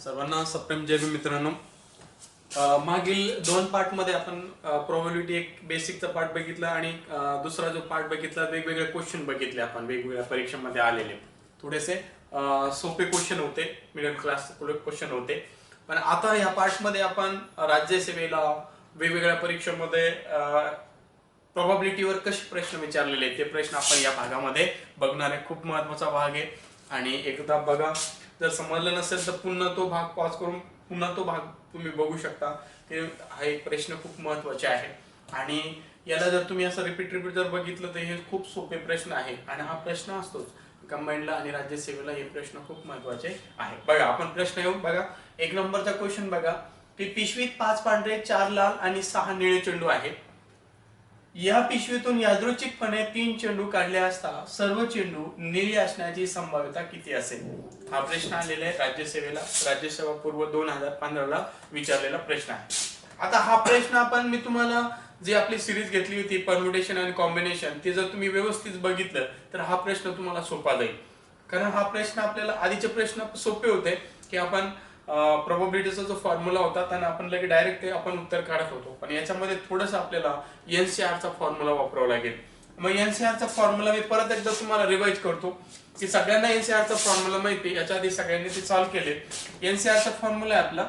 सर्वांना सप्रेम जय भीम मित्रांनो. मागील दोन पार्ट मध्ये आपण प्रोबॅबिलिटी एक बेसिकचा पार्ट बघितला आणि दुसरा जो पार्ट बघितला वेगवेगळे क्वेश्चन बघितले आपण वेगवेगळ्या परीक्षांमध्ये आलेले. थोडेसे सोपे क्वेश्चन होते, मिडल क्लास क्वेश्चन होते. पण आता या पार्ट मध्ये आपण राज्यसेवेला वेगवेगळ्या परीक्षांमध्ये प्रोबॅबिलिटीवर कसे प्रश्न विचारलेले ते प्रश्न आपण या भागामध्ये बघणार आहे. खूप महत्त्वाचा भाग आहे आणि एकदा बघा, जर समजलं नसेल तर पुन्हा तो भाग पॉज करून पुन्हा तो भाग तुम्ही बघू शकता. हा एक प्रश्न खूप महत्त्वाचे आहे आणि याला जर तुम्ही असं रिपीट जर बघितलं तर हे खूप सोपे प्रश्न आहे आणि हा प्रश्न असतोच कंबाईनला आणि राज्यसेवेला. हे प्रश्न खूप महत्त्वाचे आहे. बघा आपण प्रश्न येऊ बघा. एक नंबरचा क्वेश्चन बघा की पिशवीत 5 पांढरे 4 लाल आणि 6 निळे चेंडू आहेत. या पिशवीतून यादृच्छिकपणे 3 चेंडू काढले असता सर्व चेंडू निळे असण्याची संभाव्यता किती असेल? हा प्रश्न आलेला आहे राज्यसेवेला. राज्यसेवा पूर्व 2015 ला विचारलेला प्रश्न आहे. आता हा प्रश्न आपण मी तुम्हाला जी आपली सिरीज घेतली होती परम्युटेशन आणि कॉम्बिनेशन ते जर तुम्ही व्यवस्थित बघितलं तर हा प्रश्न तुम्हाला सोपा जाईल. कारण हा प्रश्न आपल्याला आधीचे प्रश्न सोपे होते की आपण प्रोबॅबिलिटीचा जो फॉर्म्युला होता त्याने आपण लगेच डायरेक्ट ते आपण उत्तर काढत होतो. पण याच्यामध्ये थोडंसं आपल्याला एनसीआरचा फॉर्म्युला वापरावा लागेल. मग एनसीआरचा फॉर्म्युला मी परत एकदा तुम्हाला रिवाइज करतो की सगळ्यांना एनसीआरचा फॉर्म्युला माहिती, याच्या आधी सगळ्यांनी ते सॉल्व्ह केले. एनसीआरचा फॉर्म्युला आहे आपला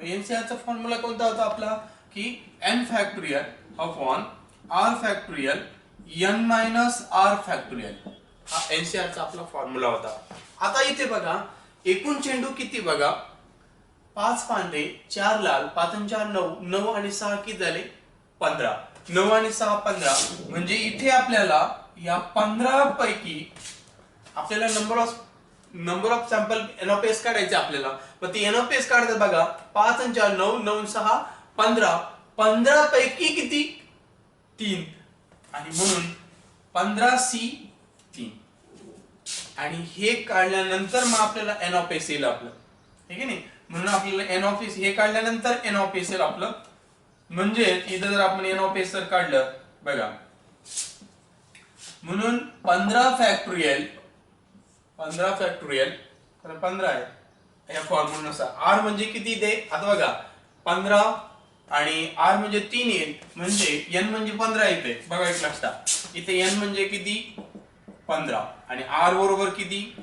एनसीआरचा फॉर्म्युला कोणता होता आपला की n factorial upon r factorial n minus r factorial. हा एनसीआरचा आपला फॉर्म्युला होता. आता इथे बघा एकूण चेंडू किती बघा, 5 पांढरे 4 लाल 5 आणि 4 9, 9 आणि 6 किती झाले 15. 9 आणि 6 15 म्हणजे इथे आपल्याला या 15 पैकी आपल्याला number of sample N of S काढायचे आपल्याला. मग ते एन ऑफ एस काढतात बघा 5 आणि 4 9, 9 आणि 6 15. 15 पैकी किती 3 आणि म्हणून 15C 3 आणि हे काढल्यानंतर मग आपल्याला एन ऑफ एस येईल आपलं, ठीक आहे नाही. म्हणून आपल्याला एन ऑफ एस हे काढल्यानंतर एन ऑफ एस येईल आपलं. म्हणजे इथं जर आपण एन ऑफ एस जर काढलं बघा, म्हणून 15 फॅक्टोरियल कारण 15 आहे या फॉर्म्युलानुसार. आर म्हणजे किती ते आता बघा 15 आणि आर म्हणजे 3 येईल म्हणजे एन म्हणजे 15 येते बघा. एक लक्षात इथे एन म्हणजे किती 15 आणि आर बरोबर किती,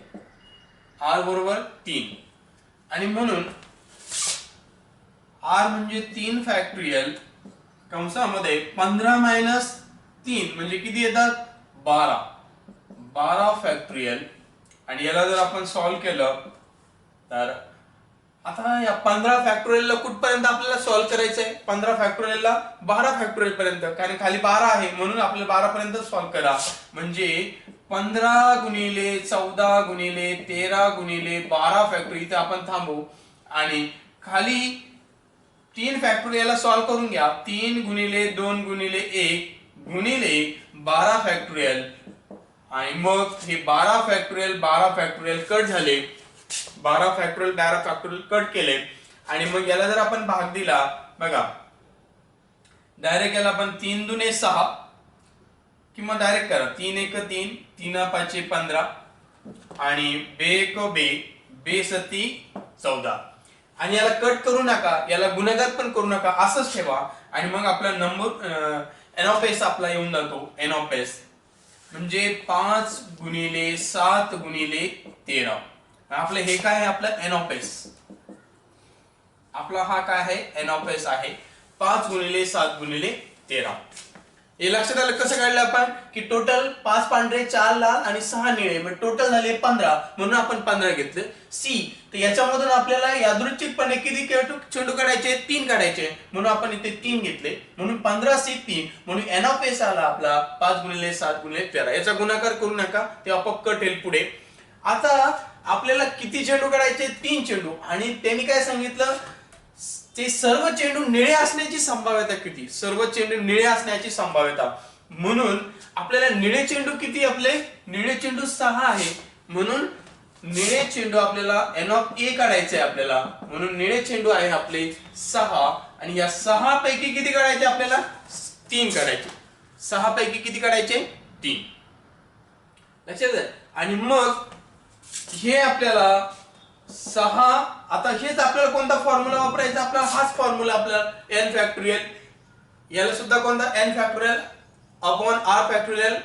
आर बरोबर 3 आणि म्हणून आर म्हणजे 3 फॅक्टोरियल कंसामध्ये 15 मायनस 3 म्हणजे किती येतात 12 फॅक्टोरियल. आणि याला जर आपण सॉल्व्ह केलं तर आता या 15 फॅक्टोरियलला कुठपर्यंत आपल्याला सॉल्व्ह करायचंय, 15 फॅक्टोरियलला 12 फॅक्टोरियल पर्यंत, कारण खाली 12 आहे म्हणून आपल्याला 12 पर्यंत सॉल्व्ह करा. म्हणजे 15 गुणिले 14 गुणिले 13 गुणिले 12 फॅक्टोरियल इथे आपण थांबू आणि खाली 3 फॅक्टोरियलला सॉल्व्ह करून घ्या. 3 गुणिले 2 गुणिले 1 गुणिले 12 फॅक्टोरियल आणि मग हे 12 फॅक्टोरियल कट झाले. 12 फॅक्टोरियल कट केले आणि मग याला जर आपण भाग दिला बघा डायरेक्ट याला आपण 3 दुने 6 किंवा डायरेक्ट करा 3 1 3 3 5 15 आणि बे 1 बे 7 14 आणि याला कट करू नका, याला गुणाकार पण करू नका, असंच ठेवा. आणि मग आपला नंबर एन ऑफ एस आपला येऊन जातो. एन ऑफ एस म्हणजे 5 गुणिले 7 गुणिले 13. आपलं हे काय आहे आपलं एन ऑफ एस. आपला हा काय आहे एन ऑफ एस आहे 5 गुणिले 7 गुणिले 13. हे लक्षात आलं कसं काढलं आपण की टोटल 5 पांढरे 4 लाल आणि 6 निळे म्हणजे टोटल झाले 15 म्हणून आपण 15 घेतले. सी तर याच्यामधून आपल्याला यादृच्छिकपणे किती चेंडू काढायचे 3 काढायचे म्हणून आपण इथे 3 घेतले म्हणून 15C 3 म्हणून एन ऑफ एस आला आपला 5 गुणिले 7 गुणिले 13. याचा गुणाकार करू नका, ते आपोआप कट येईल पुढे. आता आपल्याला किती चेंडू काढायचे 3 चेंडू आणि त्यांनी काय सांगितलं ते सर्व चेंडू निळे असण्याची संभाव्यता किती, सर्व चेंडू निळे असण्याची संभाव्यता. म्हणून आपल्याला निळे चेंडू किती, आपले निळे चेंडू 6 आहे म्हणून निळे चेंडू आपल्याला एन ऑफ ए काढायचे आहे आपल्याला. म्हणून निळे चेंडू आहे आपले 6 आणि या 6 पैकी किती काढायचे आपल्याला 3 काढायचे. 6 पैकी किती काढायचे 3. लक्षात आहे. आणि मग हे आपल्याला 6, आता हेच आपल्याला कोणता फॉर्म्युला वापरायचा, आपल्याला हाच फॉर्म्युला आपल्याला n फॅक्टोरियल, याला सुद्धा कोणता n factorial upon r factorial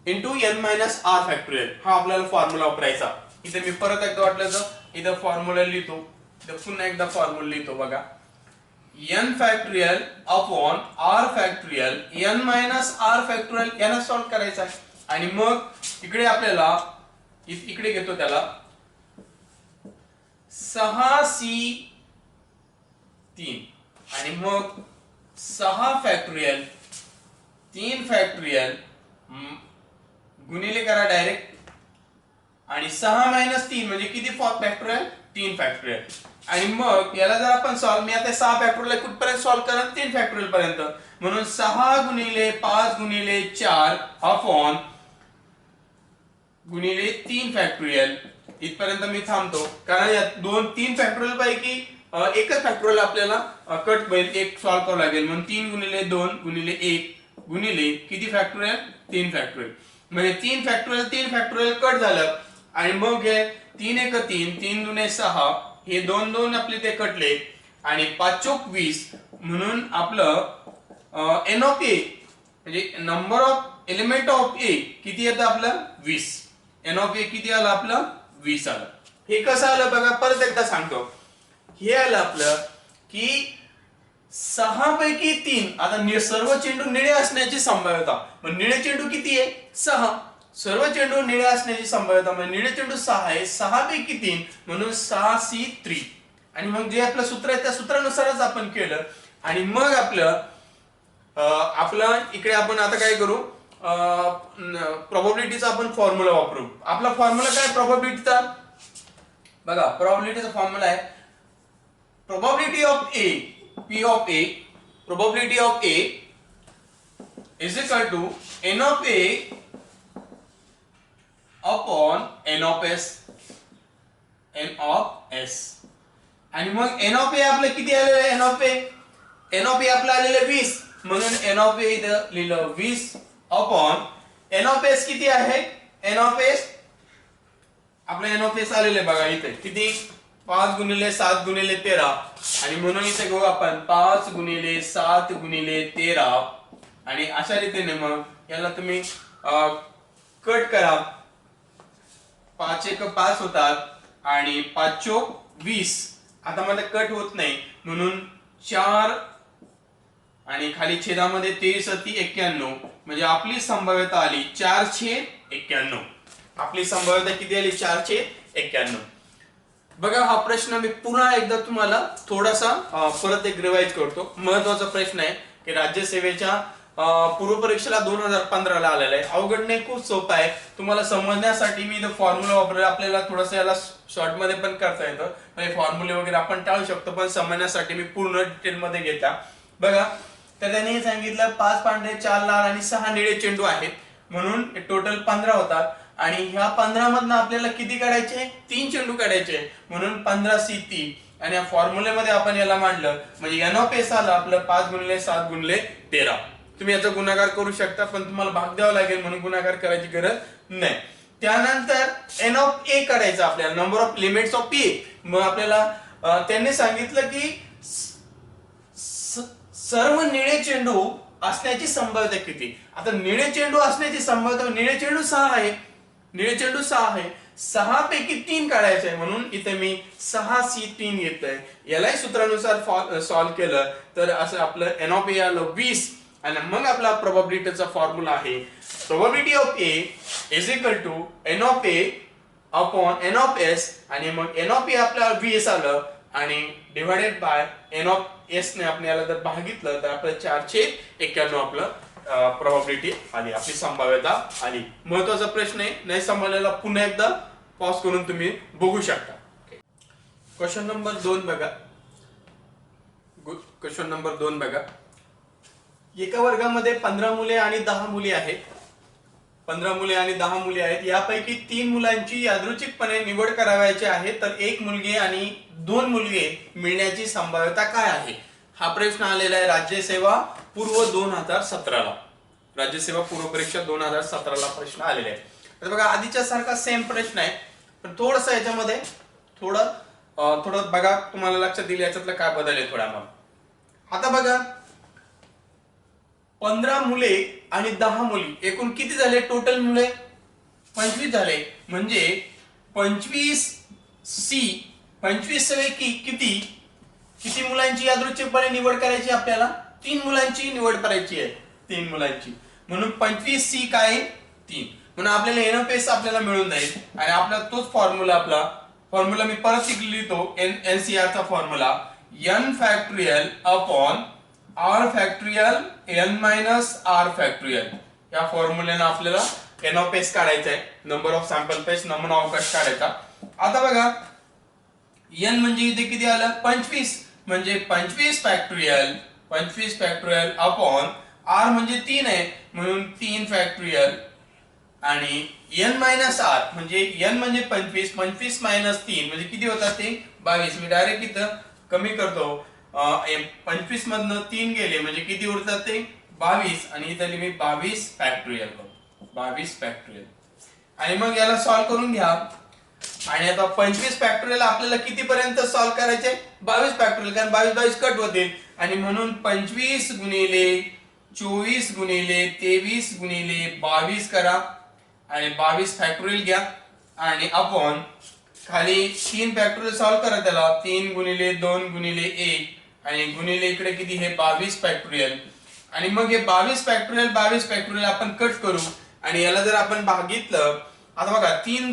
into n minus r factorial, हा आपल्याला फॉर्म्युला वापरायचा. इथे मी परत एकदा वाटलं तर इथं फॉर्म्युला लिहितो, इथं पुन्हा एकदा फॉर्म्युला लिहितो बघा, n factorial upon r factorial n minus r factorial याला सॉल्व्ह करायचा आहे. आणि मग इकडे आपल्याला इकडे घेतो त्याला 6c3 आणि मग 6 फॅक्टोरियल 3 फॅक्टोरियल गुणिले करा डायरेक्ट, आणि 6 मायनस 3 म्हणजे किती फॅक्टोरियल 3 फॅक्टोरियल. आणि मग याला जर आपण सॉल्व्ह, मी आता 6 फॅक्टोरियल कुठपर्यंत सॉल्व्ह करा 3 फॅक्टोरियल पर्यंत, म्हणून 6 गुणिले 5 गुणिले 4 अपॉन गुणिले 3 फॅक्टोरियल इथपर्यंत मी थांबतो, कारण या 2-3 फॅक्टोरियल पैकी एकच फॅक्टोरियल आपल्याला कट होईल, एक सॉल्व्ह करावं लागेल, म्हणून 3 गुणिले 2 गुणिले 1 गुणिले किती फॅक्टोरियल 3 फॅक्टोरियल, म्हणजे 3 फॅक्टोरियल कट झालं. आणि मग हे 3 1 3 3 दुने 6, हे 2 2 आपले ते कटले, आणि 5 चोक 20, म्हणून आपलं n ऑफ a म्हणजे number of element of a किती येतं आपलं 20, n ऑफ a किती आलं आपलं 20 आलं. हे कसं आलं बघा, परत एकदा सांगतो, हे आलं आपलं की 6 पैकी 3, आता सर्व चेंडू निळे असण्याची संभाव्यता, मग निळे चेंडू किती आहे 6, सर्व चेंडू निळे असण्याची संभाव्यता म्हणजे निळे चेंडू 6 आहे, 6 पैकी 3 म्हणून 6c3. आणि मग जे आपलं सूत्र आहे त्या सूत्रानुसारच आपण केलं. आणि मग आपलं इकडे आपण आता काय करू, प्रोबॅबिलिटीचा आपण फॉर्म्युला वापरू. आपला फॉर्म्युला काय प्रोबॅबिलिटीचा बघा, प्रोबॅबिलिटीचा फॉर्म्युला आहे probability of A p of a, probability of a is equal to n of a upon n of s. आणि मग n ऑफ a आपलं किती आलेलं आहे, n ऑफ a आपलं आलेलं 20, म्हणून n ऑफ a इथं लिहिलं 20 अपॉन n ऑफ s किती आहे, n ऑफ s आपलं n ऑफ s आलेलं बघा इथे किती 5 गुणिले 7 गुणिले 13, आणि म्हणून इथे घेऊ आपण 5 गुणिले 7 गुणिले 13, आणि अशा रीतीने मग याला तुम्ही कट करा, 5 1 5 होतात आणि 5 चोक 20, आता मला कट होत नाही म्हणून 4 आणि खाली छेदामध्ये 23 91, म्हणजे आपली संभाव्यता आली 491. आपली संभाव्यता किती आली 491. बघा हा प्रश्न मी पुन्हा एकदा तुम्हाला थोडासा परत एक रिवाइज करतो. महत्वाचा प्रश्न आहे की राज्यसेवेच्या पूर्व परीक्षेला 2015 ला आलेला आहे. अवघड नाही, खूप सोपा आहे. तुम्हाला समजण्यासाठी मी इथं फॉर्म्युला वापरला, आपल्याला थोडंसं याला शॉर्ट मध्ये पण करता येतं, म्हणजे फॉर्म्युले वगैरे आपण टाळू शकतो, पण समजण्यासाठी मी पूर्ण डिटेल मध्ये घेता. बघा तर त्यांनी हे सांगितलं 5 पांढरे 4 लाल आणि 6 निळे चेंडू आहेत, म्हणून टोटल 15 होतात. आणि ह्या 15 मधनं आपल्याला किती काढायचे 3 चेंडू काढायचे, म्हणून 15c3. आणि या फॉर्म्युलेमध्ये आपण याला मांडलं म्हणजे n ऑफ s आलं आपलं 5 गुणिले 7 गुणिले 13. तुम्ही याचा गुणाकार करू शकता, पण तुम्हाला भाग द्यावा लागेल म्हणून गुणाकार करायची गरज नाही. त्यानंतर n ऑफ a काढायचा आपल्याला, number of limits of a. मग आपल्याला त्यांनी सांगितलं की सर्व निळे चेंडू असण्याची संभाव्यता किती. आता निळे चेंडू असण्याची संभाव्यता, निळे चेंडू 6 आहे, निळे चेंडू 6 आहे, 6 पैकी 3 काढायचे आहे, म्हणून इथे मी 6c3 घेतोय. यालाही सूत्रानुसार सॉल्व्ह केलं तर असं आपलं n ऑफ a आलं 20. आणि मग आपला प्रोबॅबिलिटीचा फॉर्म्युला आहे probability of a is equal to n of a upon n of s. आणि मग n ऑफ a आपल्याला 20 आलं आणि divided by n of s ने आपण याला जर भागितलं तर आपलं 491 आपलं प्रोबॅबिलिटी आली, आपली संभाव्यता आली. महत्वाचा प्रश्न आहे, नाही समजलेला पुन्हा एकदा पॉज करून तुम्ही बघू शकता. क्वेश्चन नंबर 2 बघा. क्वेश्चन नंबर 2 बघा. एका वर्गामध्ये 15 मुले आणि 10 मुली आहेत. 15 मुले आणि 10 मुली आहेत. यापैकी 3 मुलांची यादृच्छिकपणे निवड करावयाची आहे, तर 1 मुलगी आणि 2 मुलगे मिळण्याची संभाव्यता काय आहे. हा प्रश्न आलेला आहे राज्यसेवा पूर्व 2017 ला. राज्यसेवा पूर्व परीक्षा 2017 ला प्रश्न आलेला आहे. तर बघा आधीच्या सारखा सेम प्रश्न आहे, पण थोडस याच्यामध्ये थोडं बघा तुम्हाला लक्षात येईल याच्यातलं काय बदल आहे थोडा. मग आता बघा 15 मुले आणि 10 मुली एकूण किती झाले टोटल मुले 25 झाले. म्हणजे 25 किती मुलांची यादृच्छिकपणे निवड करायची आपल्याला 3 मुलांची निवड करायची आहे 3 मुलांची. म्हणून 25C काय 3. म्हणून आपल्याला एनओपीएस आपल्याला मिळून जाईल. आणि आपला तोच फॉर्म्युला मी परत लिहितो एनसीआर चा formula n factorial upon r factorial n minus r factorial. या फॉर्म्युल्याने आपल्याला एनओपीएस काढायचा आहे, नंबर ऑफ सॅम्पल पेज, नमुना अवकाश काढायचा. आता बघा n म्हणजे इथे किती आलं 25, म्हणजे 25 फॅक्टोरियल अपॉन r म्हणजे 3 आहे म्हणून 3 फॅक्टोरियल आणि n मायनस r म्हणजे n म्हणजे 25 मायनस 3 म्हणजे किती होतात ते 22. मी डायरेक्ट इथं कमी करतो, 25 मधनं 3 गेले म्हणजे किती उरतात ते 22 आणि इथं मी 22 फॅक्टोरियल करतो 22 फॅक्टोरियल. आणि मग याला सॉल्व्ह करून घ्या. आणि आता 25 फॅक्टोरियल आपल्याला किती पर्यंत सॉल्व्ह करायचे 22 फॅक्टोरियल, कारण 22 कट होतील. आणि म्हणून 25 गुणिले 24 गुणिले 23 गुणिले 22 करा आणि 22 फॅक्टोरियल घ्या आणि अपॉन खाली 3 फॅक्टोरियल सॉल्व्ह करा, त्याला 3 गुणिले 2 गुणिले 1 आणि गुणिले इकडे किती हे 22 फॅक्टोरियल. आणि मग हे 22 फॅक्टोरियल आपण कट करू आणि याला जर आपण भागितलं, आता बघा 3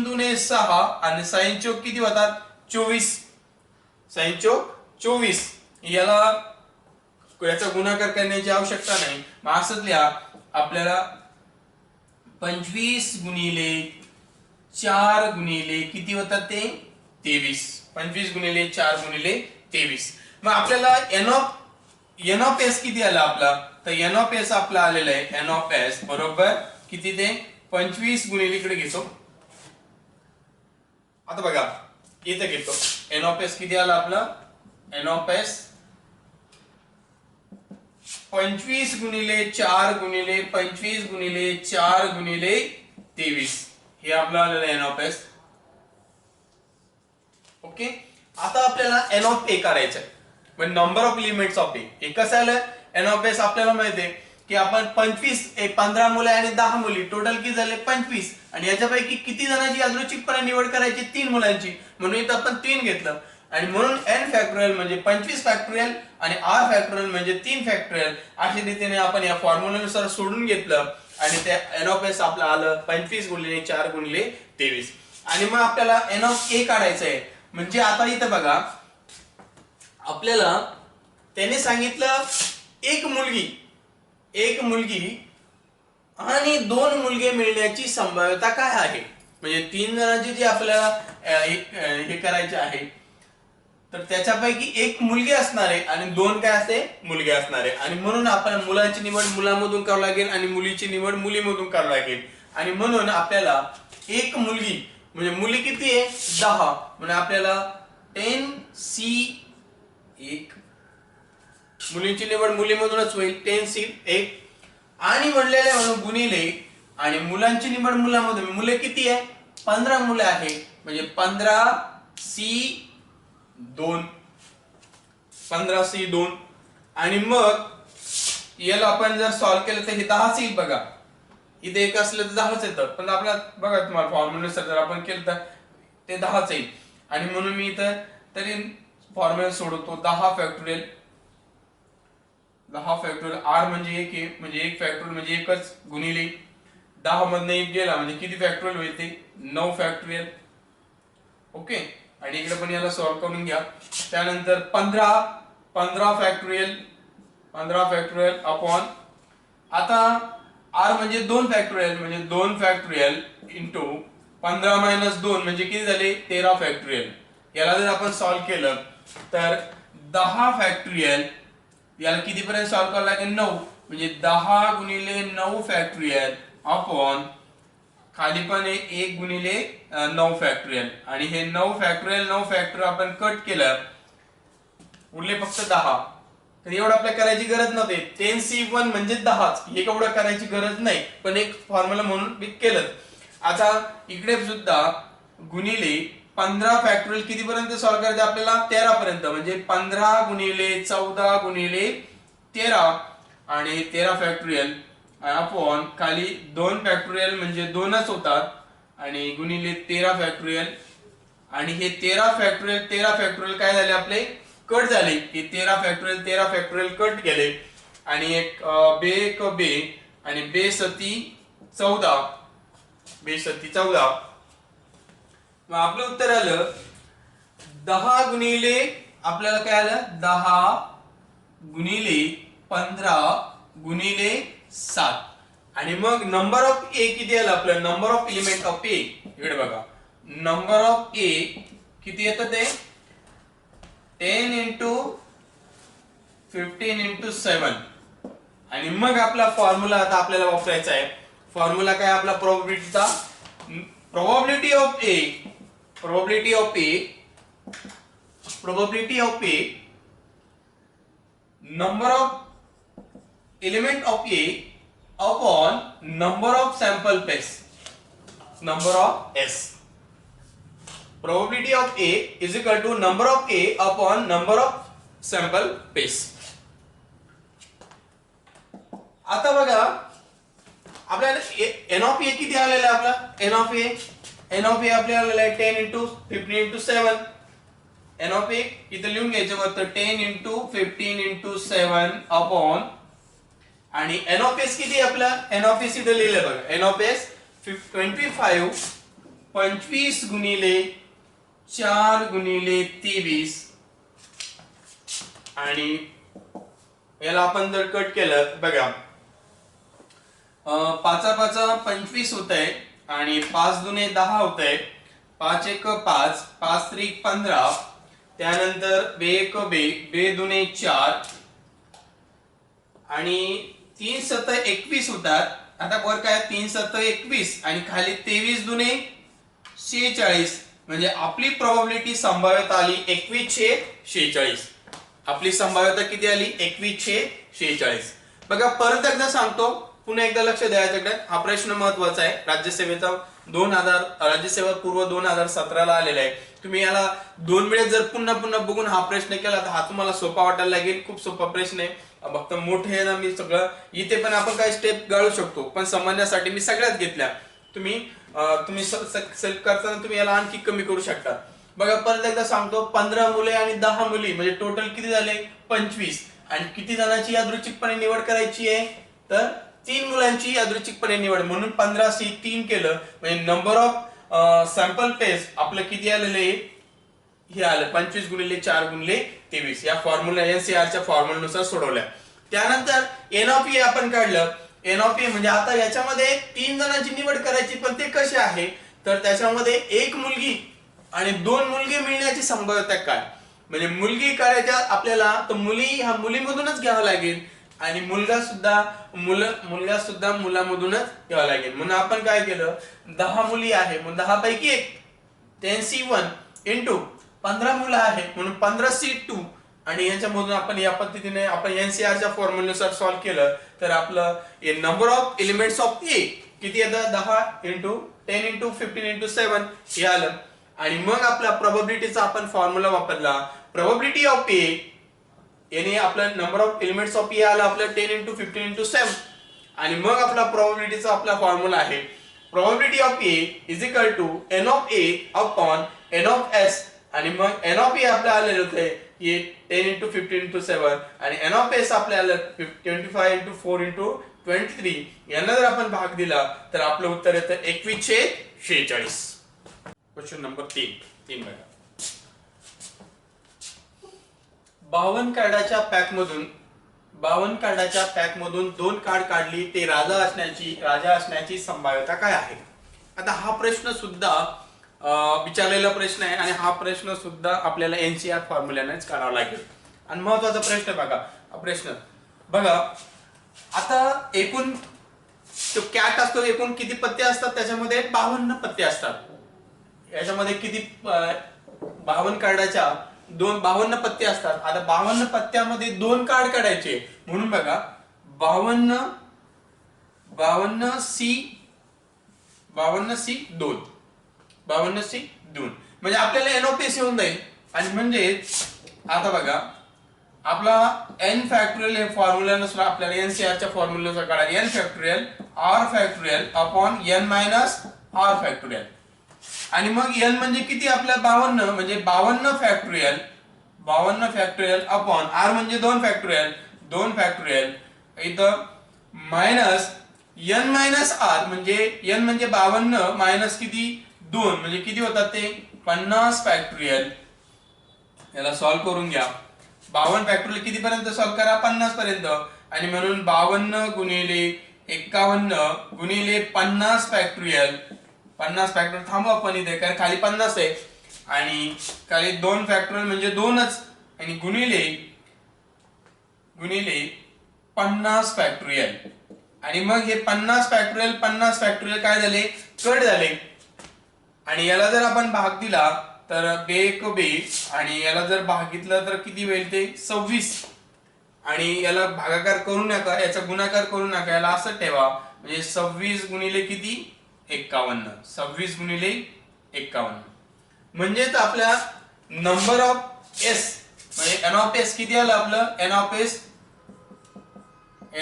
दुने 6 आणि 6 चौक किती होतात 24, 6 चौक 24. याचा गुणाकार करण्याची आवश्यकता नाही. मग असंच लिहा आपल्याला 25 गुणिले 4 गुणिले किती होतात ते 23, 25 गुणिले 4 गुणिले 23. मग आपल्याला एन ऑफ एस किती आला आपला, तर एन ऑफ एस आपला आलेला आहे एन ऑफ एस बरोबर किती ते 25 गुणिले इकडे घेतो. आता बघा इथे घेतो एन ऑफ एस किती आला आपला एन ऑफ एस 25 गुणिले 4 गुणिले 25 गुणिले 4 गुणिले 23 हे आपलं आलेलं एन ऑफ एस. ओके. आता आपल्याला एन ऑफ ए काढायचं आहे, पण नंबर ऑफ लिमिट्स ऑफ ए कसं आलं एन ऑफ एस आपल्याला माहिती आहे की आपण 15 मुले आणि 10 मुली टोटल किती झाले 25 आणि याच्यापैकी किती जणांची यादृच्छिकपणे निवड करायची 3 मुलांची, म्हणून इथं आपण 3 घेतलं. आणि म्हणून n फॅक्टोरियल म्हणजे 25 फॅक्टोरियल आणि r फॅक्टोरियल म्हणजे 3 फॅक्टोरियल. अशा रीतीने आपण या फॉर्म्युल्यानुसार सोडून घेतलं आणि त्या n ऑफ s आपलं आलं 25 गुणिले 4 गुणिले 23. आणि मग आपल्याला n ऑफ a काढायचं आहे. म्हणजे आता इथं बघा आपल्याला त्याने सांगितलं एक मुलगी आणि 2 मुलगे मिळण्याची संभाव्यता काय आहे. म्हणजे 3 जणांची जी आपल्याला हे करायचे आहे तर त्याच्यापैकी एक मुलगी असणार आहे आणि 2 काय असते मुलगे असणार आहे. आणि म्हणून आपण मुलाची निवड मुलामधून करावी लागेल आणि मुलीची निवड मुलीमधून करावी लागेल. आणि म्हणून आपल्याला एक मुलगी म्हणजे मुली किती आहे 10 म्हणजे आपल्याला 10C 1 मुलींची निवड मुलीमधूनच होईल 10C 1 आणि म्हणलेले म्हणून गुणिले आणि मुलांची निवड मुलामधून मुले किती आहे 15 मुले आहे म्हणजे 15C2 आणि मग याला आपण जर सॉल्व्ह केलं तर हे 10 येईल. बघा इथे एक असलं तर 10च येतं, पण आपल्याला बघा तुम्हाला फॉर्म्युला जर आपण केलं तर ते 10च येईल. आणि म्हणून मी इथं तरी फॉर्म्युला सोडवतो 10 फॅक्टोरियल r म्हणजे 1 आहे म्हणजे 1 फॅक्टोरियल म्हणजे एकच गुणिले 10 मधनं 1 गेला म्हणजे किती फॅक्टोरियल होईल ते 9 फॅक्टोरियल. ओके. आणि इकडे पण याला सॉल्व्ह करून घ्या. त्यानंतर 15 फॅक्टोरियल अपॉन आता r म्हणजे 2 फॅक्टोरियल म्हणजे 2 फॅक्टोरियल इंटू 15 मायनस 2 म्हणजे किती झाले 13 फॅक्टोरियल. याला जर आपण सॉल्व्ह केलं तर 10 फॅक्टोरियल याला किती पर्यंत सॉल्व्ह करावं लागेल 9 म्हणजे 10 गुणिले 9 फॅक्टोरियल अपॉन खाली पण 1 गुणिले 9 फॅक्टोरियल. आणि हे 9 फॅक्टोरियल आपण कट केलं उरले फक्त 10 तर एवढं आपल्याला करायची गरज नव्हती. 10C1 म्हणजे 10च, हे एवढं करायची गरज नाही, पण एक फॉर्म्युला म्हणून मी केलं. आता इकडे सुद्धा गुणिले 15 फॅक्टोरियल कितीपर्यंत सॉल्व्ह करायचं आपल्याला, 13 पर्यंत. म्हणजे 15 गुणिले 14 गुणिले 13 आणि 13 फॅक्टोरियल अपॉन खाली 2 फॅक्टोरियल म्हणजे 2च होतात आणि गुणिले 13 फॅक्टोरियल. आणि हे 13 फॅक्टोरियल काय झाले आपले, कट झाले. हे 13 फॅक्टोरियल कट केले आणि एक बे आणि बे सती 14. मग आपलं उत्तर आलं 10 गुणिले, आपल्याला काय आलं 10 गुणिले 15 गुणिले 7. आणि मग नंबर ऑफ ए किती आलं आपलं, नंबर ऑफ एलिमेंट ऑफ ए. इकडे बघा, नंबर ऑफ ए किती येतं ते 10 into 15 into 7. आणि मग आपला फॉर्म्युला आता आपल्याला वापरायचा आहे. फॉर्म्युला काय आपला प्रोबॅबिलिटीचा, probability of a number of element of A upon number of sample space, number of S. Probability of A is equal to number of A upon number of sample base. आता बघा आपल्याला n of A किती आलेला आहे आपला, n of A आपल्याला आलेला आहे 10 into 15 into 7. n of A इथं लिहून घ्यायचं होतं 10 into 15 into 7 upon आणि n of S किती आपला, n of S इथं लिहिलंय बघा, n of S 25 गुणिले 4 गुणिले 23 आणि याला आपण जर कट केलं बघा 5 5 25 होत आहे आणि 5 दुने 10 होत आहे, 5 1 5, 5 3 15, त्यानंतर बे 1 बे दुने 4 आणि 3 7 21 होतात. आता वर काय 3 7 21 आणि खाली 23 दुने 46. म्हणजे आपली प्रोबॅबिलिटी संभाव्यता आली 21/46. आपली संभाव्यता किती आली 21/46. बघा परत एकदा सांगतो, पुन्हा एकदा लक्ष द्यायचं. हा प्रश्न महत्वाचा आहे, राज्यसेवेचा राज्यसेवा पूर्व 2017 ला आलेला आहे. तुम्ही याला 2 वेळेस जर पुन्हा बघून हा प्रश्न केला तर हा तुम्हाला सोपा वाटायला लागेल. खूप सोपा प्रश्न आहे, फक्त मोठे आहे ना मी सगळं इथे पण आपण काही स्टेप गाळू शकतो, पण समजण्यासाठी मी सगळ्यात घेतल्या. तुम्ही सेल्फ करताना तुम्ही याला आणखी कमी करू शकता. बघा परत एकदा सांगतो, 15 मुले आणि 10 मुली म्हणजे टोटल किती झाले 25. आणि किती जणांची यादृच्छिकपणे निवड करायची आहे तर 3 मुलांची यादृच्छिकपणे निवड, म्हणून 15C3 केलं. म्हणजे नंबर ऑफ सॅम्पल पेस आपलं किती आलेले हे आलं 25 गुणिले 4 गुणिले 23. या फॉर्म्युला एनसीआरच्या फॉर्म्युलानुसार सोडवल्या. त्यानंतर एन ऑफ ए आपण काढलं. एन ऑफ ए म्हणजे आता याच्यामध्ये 3 जणांची निवड करायची, पण ते कसे आहे तर त्याच्यामध्ये 1 मुलगी आणि 2 मुलगे मिळण्याची संभाव्यता काय. म्हणजे मुलगी काढायच्या आपल्याला तर मुली ह्या मुलीमधूनच घ्यावं लागेल आणि मुलगा सुद्धा मुलामधूनच घ्यावा लागेल. म्हणून आपण काय केलं 10 मुली आहे म्हणून 10 पैकी 1 10C1 इंटू 15 मुलं आहे म्हणून 15C2 आणि यांच्यामधून आपण या पद्धतीने आपण एनसीआरच्या फॉर्म्युल्यानुसार सॉल्व्ह केलं तर आपलं नंबर ऑफ एलिमेंट्स ऑफ ए किती येतं 10 इंटू 10 इंटू 15 इंटू 7 हे आलं. आणि मग आपला प्रोबॅबिलिटीचा आपण फॉर्म्युला वापरला. प्रोबॅबिलिटी ऑफ ए याने आपलं नंबर ऑफ एलिमेंट्स ऑफ ए आलं आपलं 10 इंटू 15 इंटू 7. आणि मग आपला प्रोबॅबिलिटीचा आपला फॉर्म्युला आहे probability of A is equal to N of A upon N of S. आणि मग एन ऑफ ए आपल्या आलेलं होते हे 10 इंटू 15 इंटू 7 आणि एन ऑफ एस आपल्याला 25 इंटू 4 इंटू 23. यांना जर आपण भाग दिला तर आपलं उत्तर येतं 21/46. क्वेश्चन नंबर 3 बघा. 52 कार्डाच्या पॅकमधून 2 कार्ड काढली ते राजा असण्याची संभाव्यता काय आहे. आता हा प्रश्न सुद्धा विचारलेला प्रश्न आहे आणि हा प्रश्न सुद्धा आपल्याला एनसीआर फॉर्म्युल्यानेच काढावा लागेल. आणि महत्वाचा प्रश्न बघा, हा प्रश्न बघा आता एकूण तो कॅट असतो, एकूण किती पत्ते असतात त्याच्यामध्ये 52 पत्ते असतात. याच्यामध्ये किती 52 कार्डाच्या दोन 52 पत्ते असतात. आता 52 पत्त्यामध्ये दोन कार्ड काढायचे म्हणून बघा 52 52C2 म्हणजे आपल्याला NOPS येऊन जाईल. आणि म्हणजे आता बघा आपला n फॅक्टोरियल हे फॉर्म्युल्यानुसार आपल्याला NCR च्या फॉर्म्युल्यानुसार काढायला n factorial r factorial upon n minus r factorial. आणि मग n म्हणजे किती आपल्या 52 म्हणजे 52 फॅक्टोरियल अपॉन r म्हणजे 2 फॅक्टोरियल इथं मायनस n मायनस r म्हणजे n म्हणजे 52 मायनस किती 2 म्हणजे किती होतात ते 50 फॅक्टोरियल. याला सॉल्व्ह करून घ्या. 52 फॅक्टोरियल किती पर्यंत सॉल्व्ह करा 50 पर्यंत. आणि म्हणून 52 गुणिले 51 गुणिले 50 फॅक्टोरियल थांबू आपण इथे कारण खाली 50 आहे आणि खाली 2 फॅक्टोरियल म्हणजे 2च आणि गुणिले 50 फॅक्टोरियल. आणि मग हे 50 फॅक्टोरियल काय झाले कट झाले. आणि याला जर आपण भाग दिला तर बे आणि याला जर भागितलं तर किती होईल ते 26. आणि याला भागाकार करू नका याचा गुणाकार करू नका याला असं ठेवा म्हणजे 26 गुणिले किती 51 26 गुणिले 51 म्हणजेच आपल्या नंबर ऑफ एस म्हणजे NOPS किती आलं आपलं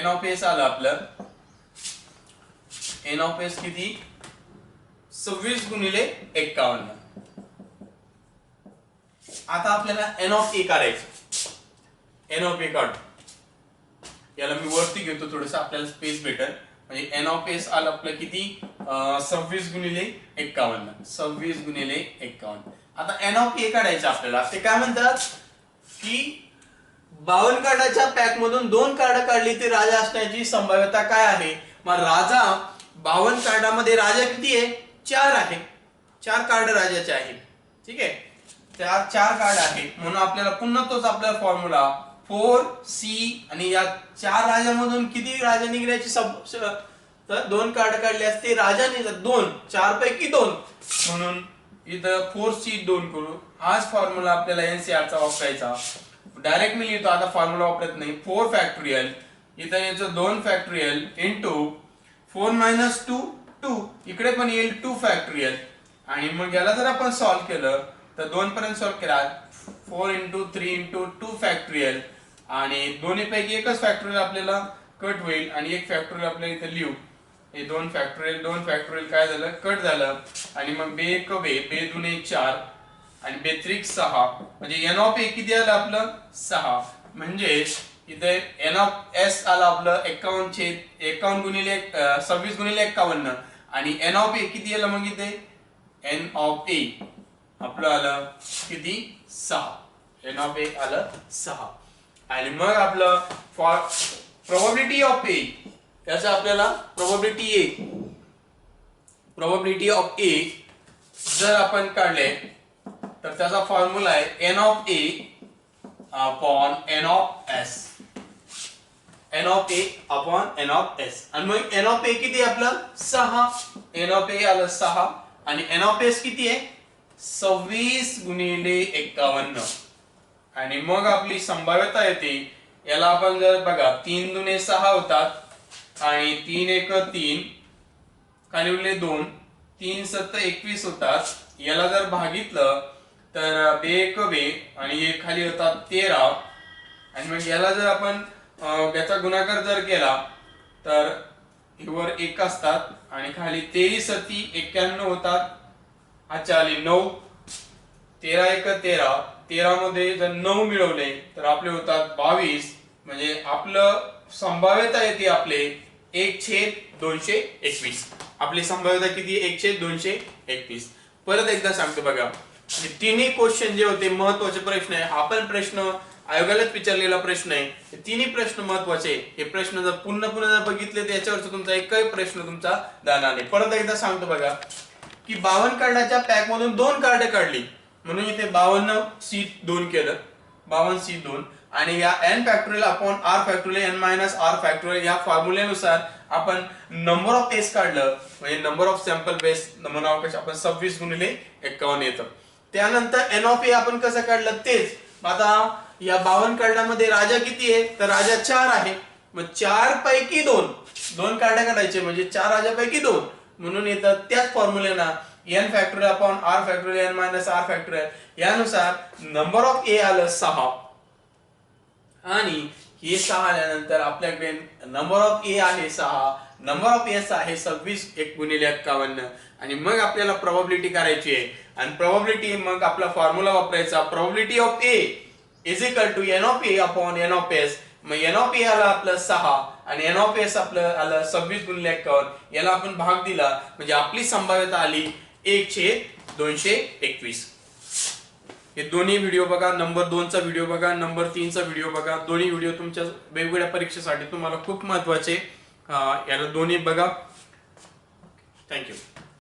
NOPS आलं आपलं NOPS किती 26 गुणिले 51. आता आपल्याला NOPA काढायचं. NOPA काढ याला मी वरती घेतो थोडस आपल्याला स्पेस भेटेल. म्हणजे NOPS आलं आपलं किती 26 गुणिले 51. आता NOPA काढायचं आपल्याला. ते काय म्हणतात की 52 कार्डाच्या पॅक मधून 2 कार्ड काढली ते राजा असण्याची संभाव्यता काय आहे. मग राजा 52 कार्डामध्ये राजा किती आहे 4 आहे. 4 कार्ड राजाचे आहे. ठीक आहे 4 कार्ड आहे म्हणून आपल्याला पुन्हा तोच आपला फॉर्म्युला 4C आणि या 4 राजांमधून किती राजा निघण्याची तर 2 कार्ड काढले असते राजा निघतात 2 4 पैकी 2 म्हणून इथं 4C2 करू. हाच फॉर्म्युला आपल्याला NCR चा वापरायचा. डायरेक्ट मी लिहितो आता फॉर्म्युला वापरत नाही. 4 फॅक्टोरियल इथं याचं 2 फॅक्टोरियल इंटू 4 मायनस 2 2 इकडे पण येईल 2 फॅक्टोरियल. आणि मग याला जर आपण सॉल्व्ह केलं तर 2 पर्यंत सॉल्व्ह केला 4 इंटू 3 इंटू 2 फॅक्टोरियल आणि दोन्ही पैकी एकच फॅक्टोरियल आपल्याला कट होईल आणि एक फॅक्टोरियल आपल्याला इथे लिहू. हे 2 फॅक्टोरियल काय झालं कट झालं. आणि मग बे दुने 4 आणि बेत्रिक 6 म्हणजे NOPA किती आलं आपलं 6. म्हणजे इथे NOPS आलं आपलं 51 गुणिले 26 गुणिले 51 आणि NOPA किती आलं मग इथे NOPA आपलं आलं किती 6. NOPA आलं 6. आणि मग आपलं प्रोबॅबिलिटी ऑफ A याचं आपल्याला प्रोबॅबिलिटी ऑफ A जर आपण काढले तर त्याचा फॉर्म्युला आहे NOPA upon NOPS. NOPA upon NOPS. आणि मग NOPA किती आहे आपलं 6. NOPA आलं 6 आणि NOPS किती आहे 26 गुणिले 51. आणि मग आपली संभाव्यता येते याला आपण जर बघा 3 दुने 6 होतात आणि 3 एक 3 खाली उरले 2 3 7 21 होतात. याला जर भागितलं तर बे आणि हे खाली होतात 13 आणि मग याला जर आपण याचा गुणाकार जर केला तर वर 1 असतात आणि खाली 23 91 होतात. अच्छा आली 9 13 एक 13 13 मध्ये जर 9 मिळवले तर आपले होतात 22 म्हणजे आपलं संभाव्यता येते आपले 1/221. आपली संभाव्यता किती 1/221. परत एकदा सांगतो बघा तिन्ही क्वेश्चन जे होते महत्वाचे प्रश्न आहे. हा पण प्रश्न आयोगालाच विचारलेला प्रश्न आहे. तिन्ही प्रश्न महत्वाचे. हे प्रश्न जर पुन्हा जर बघितले तर याच्यावरचा तुमचा एकही प्रश्न तुमचा जाणार नाही. परत एकदा सांगतो बघा की 52 कार्डाच्या पॅक मधून 2 कार्ड काढली म्हणून इथे 52C2 केलं 52C2 आणि या n factorial upon r factorial n minus r factorial या फॉर्म्युल्यानुसार आपण नंबर ऑफ टेस्ट काढलं म्हणजे नंबर ऑफ सॅम्पल बेस नमुना अवकाश आपण 26 गुणिले 51 येतं. त्यानंतर एन ऑफ ए आपण कसं काढलं तेच. आता या 52 कार्डामध्ये राजा किती आहे, तर राजा 4 आहे. मग 4 पैकी 2 कार्ड काढायचे म्हणजे 4 राजापैकी 2 म्हणून येतात. त्याच फॉर्म्युलेना n factorial upon r factorial n minus r factorial यानुसार नंबर ऑफ ए आलं 6 आणि हे 6 आल्यानंतर आपल्याकडे नंबर ऑफ ए आहे 6, नंबर ऑफ एस आहे 26 1 गुणिले 51 आणि मग आपल्याला प्रोबॅबिलिटी करायची आहे. आणि प्रोबॅबिलिटी मग आपला फॉर्म्युला वापरायचा. Probability of A is equal to N of A upon N of S. मग एन ऑफ ए आला आपलं 6 आणि एन ऑफ एस आपलं आलं 26 गुणिले 51. याला आपण भाग दिला म्हणजे आपली संभाव्यता आली 1/221. हे दोन्ही व्हिडिओ बघा. नंबर 2 चा व्हिडिओ बघा, नंबर 3 चा व्हिडिओ बघा. दोन्ही व्हिडिओ तुमच्या वेगवेगळ्या परीक्षेसाठी तुम्हाला खूप महत्त्वाचे. याला दोन्ही बघा. थँक्यू.